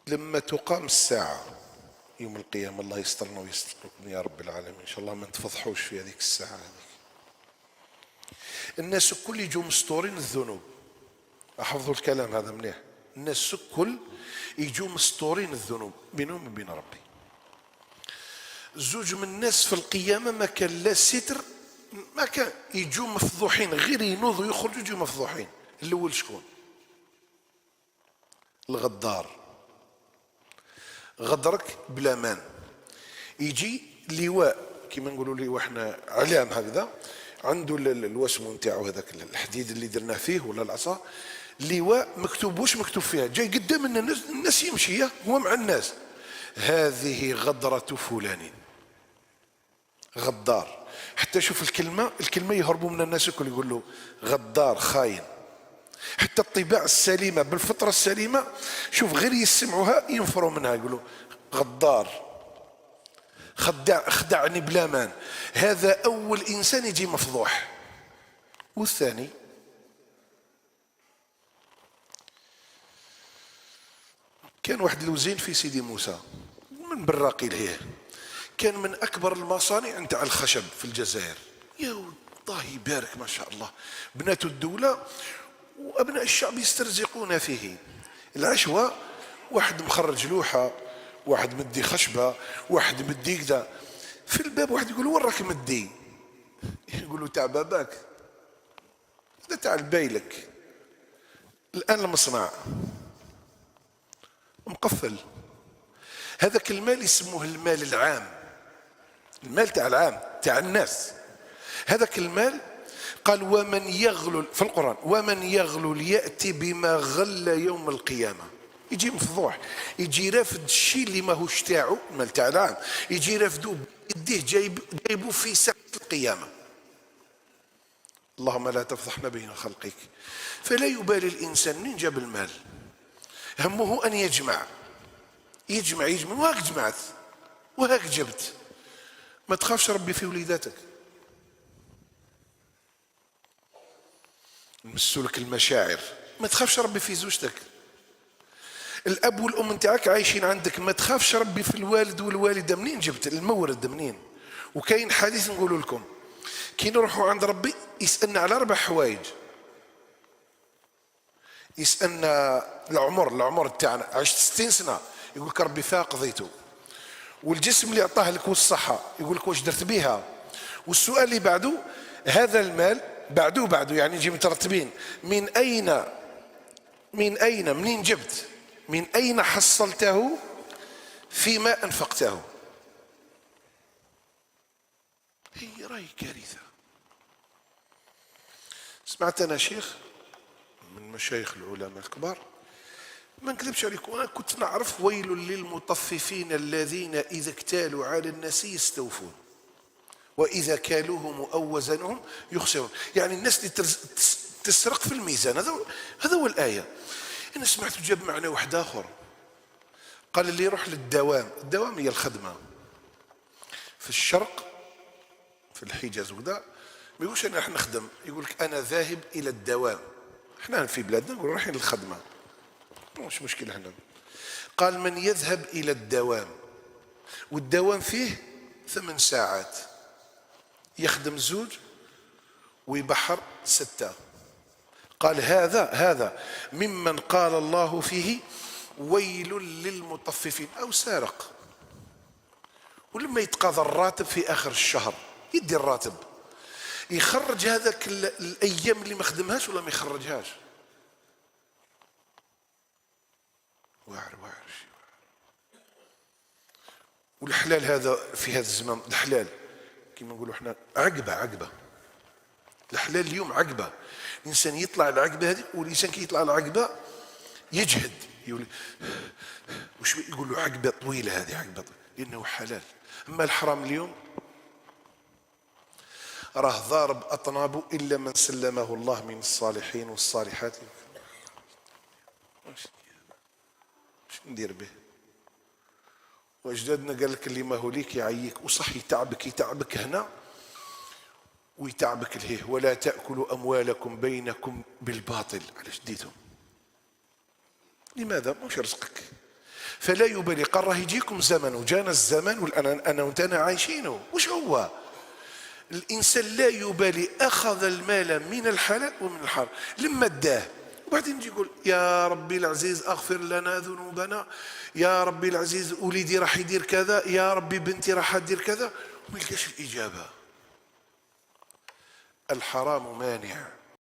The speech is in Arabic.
لما تقام الساعة يوم القيامة، الله يسترنا ويستركم يا رب العالمين، إن شاء الله ما نتفضحوش في هذيك الساعة هذيك. الناس الكل يجوا مستورين الذنوب، أحفظوا الكلام هذا مليح. الناس الكل يجوا مستورين الذنوب بينهم وبين ربي. زوج من الناس في القيامة ما كان لا ستر، ما كان يجوا مفضوحين، غير ينوضوا يخرجوا يجوا مفضوحين. الأول شكون؟ الغدار، غدرك بلا مان. يجي لواء كما نقولوا لواء احنا علام هكذا، عنده الوسم نتاعو هذاك الحديد اللي درناه فيه ولا العصا، لواء مكتوب واش مكتوب فيها، جاي قدام الناس يمشي هو مع الناس، هذه غدرة فلان. غدار. حتى شوف الكلمة يهربوا من الناس الكل يقول له غدار خاين. حتى الطباع السليمة بالفطرة السليمة شوف غير يسمعوها ينفروا منها، يقولوا غدار، خدعني بلا مان. هذا أول إنسان يجي مفضوح. والثاني كان واحد الوزين في سيدي موسى من براقي لهيه، كان من أكبر المصانع نتاع الخشب في الجزائر. يا الله يبارك ما شاء الله، بنات الدولة وأبناء الشعب يسترزقون فيه. العشوة واحد مخرج لوحة، واحد مدي خشبة، واحد مدي كذا في الباب، واحد يقول وين راك مدي؟ يقول له تاع باباك، هذا تاع البايلك، الآن المصنع مقفل. هذاك المال يسموه المال العام، المال تاع العام تاع الناس. هذاك المال قال ومن يغلل في القرآن، ومن يغلل يأتي بما غل يوم القيامة. يجي مفضوح، يجي رافد الشيء اللي ماهوش تاعو، المال تاع العام، يجي رافدو يديه جايبو في ساعة القيامة. اللهم لا تفضحنا بين خلقك. فلا يبالي الإنسان منين جاب المال، همه أن يجمع يجمع يجمع، وهاك جمعت وهاك جبت. ما تخافش ربي في وليداتك، نمسوا لك المشاعر. ما تخافش ربي في زوجتك، الاب والام نتاعك عايشين عندك، ما تخافش ربي في الوالد والوالده. منين جبت المورد منين؟ وكاين حديث نقول لكم، كي نروحوا عند ربي يسالنا على 4 حوايج. يسالنا العمر تاعنا، عشت 60 سنه يقول لك ربي فيها قضيته، والجسم اللي اعطاه لك والصحه يقول لك واش درت بها. والسؤال اللي بعده هذا المال بعده يعني يجي مترتبين، من اين منين جبت، من اين حصلته، فيما انفقته. هي راي كارثه. سمعت انا شيخ من مشايخ العلماء الكبار، ما نكذبش عليكم، انا كنت نعرف ويل للمطففين الذين اذا اكتالوا على الناس يستوفون واذا كالوهم او وزنهم يخسرون. يعني الناس اللي تسرق في الميزان، هذا هو الايه. انا سمعت جاب معنى واحد اخر، قال اللي يروح للدوام، الدوام هي الخدمه في الشرق في الحجاز وكذا، ما يقولش انا راح نخدم، يقول لك انا ذاهب الى الدوام. احنا في بلادنا نقول رايحين للخدمه، مش مشكله هنا. قال من يذهب الى الدوام، والدوام فيه 8 ساعات، يخدم 2 ويبحر 6. قال هذا ممن قال الله فيه ويل للمطففين، او سارق. ولما يتقاضى الراتب في اخر الشهر يدي الراتب، يخرج هذاك الايام اللي ما خدمهاش ولا ما يخرجهاش. واعر. والحلال هذا في هذا الزمان، الحلال كما نقولوا احنا عقبه. الحلال اليوم عقبه، الانسان يطلع العقبه هذه، والانسان كي يطلع العقبه يجهد، يقول وش يقول له عقبه طويله، هذه عقبه لانه حلال. اما الحرام اليوم راه ضارب اطنابه الا من سلمه الله من الصالحين والصالحات. واش ندير به؟ واجدادنا قال لك اللي ما هو ليك يعيك، وصح يتعبك هنا ويتعبك لهيه. ولا تأكلوا أموالكم بينكم بالباطل. علاش ديتهم؟ لماذا؟ مش رزقك. فلا يبالي. قال راه يجيكم زمن، وجانا الزمن والآن أنا وأنت عايشينه. وش هو؟ الإنسان لا يبالي، أخذ المال من الحلال ومن الحرام لما اداه، وبعدين يجي يقول يا ربي العزيز اغفر لنا ذنوبنا، يا ربي العزيز وليدي راح يدير كذا، يا ربي بنتي راح تدير كذا، وما يلقاش الإجابة. الحرام مانع